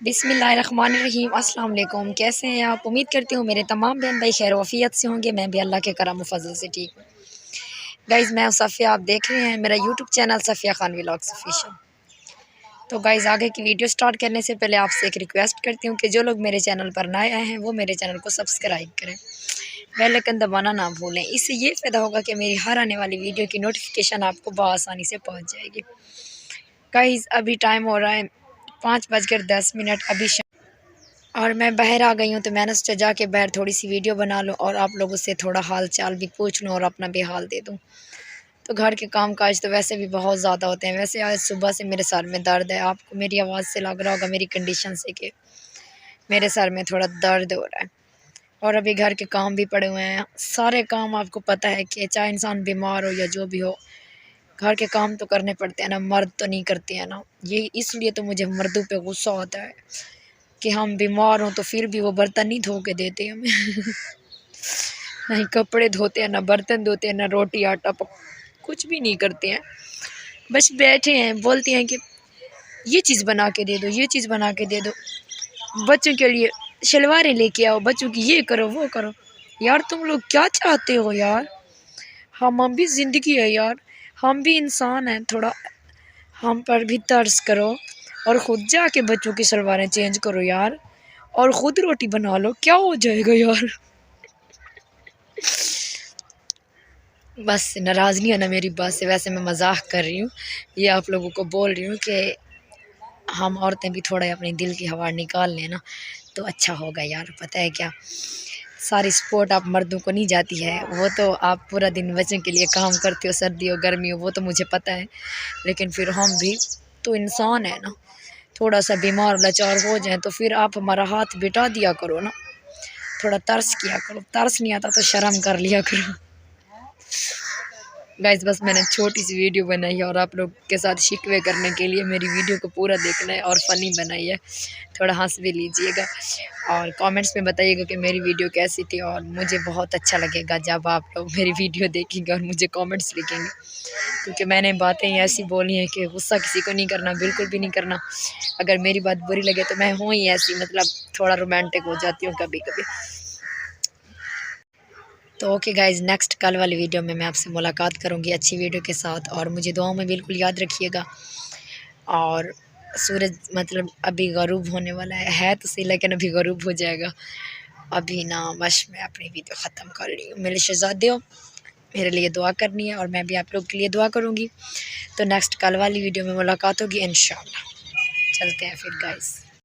बिस्मिल्लाहिर्रहमानिर्रहीम। अस्सलाम वालेकुम। कैसे हैं आप? उम्मीद करती हूँ मेरे तमाम बहन भाई खैर वफ़ियत से होंगे। मैं भी अल्लाह के करम फजल से ठीक हूँ। गाइज़ मैं सफ़िया, आप देख रहे हैं मेरा YouTube channel Safiya Khan vlogs official. तो गाइज़ आगे की वीडियो स्टार्ट करने से पहले आपसे एक रिक्वेस्ट करती हूँ कि जो लोग मेरे चैनल पर नए आए हैं वो मेरे चैनल को सब्सक्राइब करें, बेल आइकन दबाना ना भूलें। इससे ये फ़ायदा होगा कि मेरी हर आने वाली वीडियो की नोटिफिकेशन आपको बआसानी से पहुँच जाएगी। गाइज़ अभी टाइम हो रहा है 5:10 अभी और मैं बाहर आ गई हूँ, तो मैंने सोचा जाके बाहर थोड़ी सी वीडियो बना लूँ और आप लोगों से थोड़ा हाल चाल भी पूछ लूँ और अपना भी हाल दे दूँ। तो घर के काम काज तो वैसे भी बहुत ज़्यादा होते हैं। वैसे आज सुबह से मेरे सर में दर्द है, आपको मेरी आवाज़ से लग रहा होगा मेरी कंडीशन से कि मेरे सर में थोड़ा दर्द हो रहा है। और अभी घर के काम भी पड़े हुए हैं, सारे काम आपको पता है कि चाहे इंसान बीमार हो या जो भी हो, घर के काम तो करने पड़ते हैं ना, मर्द तो नहीं करते हैं ना। ये इसलिए तो मुझे मर्दों पे गुस्सा आता है कि हम बीमार हों तो फिर भी वो बर्तन नहीं धो के देते हमें नहीं कपड़े धोते हैं, ना बर्तन धोते हैं, ना रोटी आटा कुछ भी नहीं करते हैं। बस बैठे हैं, बोलते हैं कि ये चीज़ बना के दे दो, ये चीज़ बना के दे दो, बच्चों के लिए शलवारें लेके आओ, बच्चों की ये करो वो करो। यार तुम लोग क्या चाहते हो यार? हम भी ज़िंदगी है यार, हम भी इंसान हैं, थोड़ा हम पर भी तर्स करो और ख़ुद जाके बच्चों की सलवारें चेंज करो यार, और ख़ुद रोटी बना लो, क्या हो जाएगा यार? बस नाराज़ नहीं होना मेरी बात से, वैसे मैं मजाक कर रही हूँ। ये आप लोगों को बोल रही हूँ कि हम औरतें भी थोड़ा अपनी दिल की हवा निकाल लें ना तो अच्छा होगा यार। पता है क्या, सारी सपोर्ट आप मर्दों को नहीं जाती है, वो तो आप पूरा दिन बच्चों के लिए काम करते हो, सर्दी हो गर्मी हो, वो तो मुझे पता है। लेकिन फिर हम भी तो इंसान है ना, थोड़ा सा बीमार लाचार हो जाए तो फिर आप हमारा हाथ बिटा दिया करो ना, थोड़ा तरस किया करो। तरस नहीं आता तो शर्म कर लिया करो। गाइस बस मैंने छोटी सी वीडियो बनाई है और आप लोग के साथ शिकवे करने के लिए मेरी वीडियो को पूरा देखना है और फ़नी बनाई है, थोड़ा हंस भी लीजिएगा और कमेंट्स में बताइएगा कि मेरी वीडियो कैसी थी। और मुझे बहुत अच्छा लगेगा जब आप लोग मेरी वीडियो देखेंगे और मुझे कमेंट्स लिखेंगे, क्योंकि मैंने बातें ऐसी बोली हैं कि गुस्सा किसी को नहीं करना, बिल्कुल भी नहीं करना। अगर मेरी बात बुरी लगे तो मैं हूँ ही ऐसी, मतलब थोड़ा रोमांटिक हो जाती हूँ कभी कभी। तो ओके गाइज़, नेक्स्ट कल वाली वीडियो में मैं आपसे मुलाकात करूँगी अच्छी वीडियो के साथ, और मुझे दुआओं में बिल्कुल याद रखिएगा। और सूरज मतलब अभी गरूब होने वाला है तो सही, लेकिन अभी गरूब हो जाएगा। अभी ना बस मैं अपनी वीडियो ख़त्म कर रही हूँ। मेरे शहज़ादियों, मेरे लिए दुआ करनी है और मैं भी आप लोग के लिए दुआ करूँगी। तो नेक्स्ट कल वाली वीडियो में मुलाकात होगी इंशाअल्लाह। चलते हैं फिर गाइज़।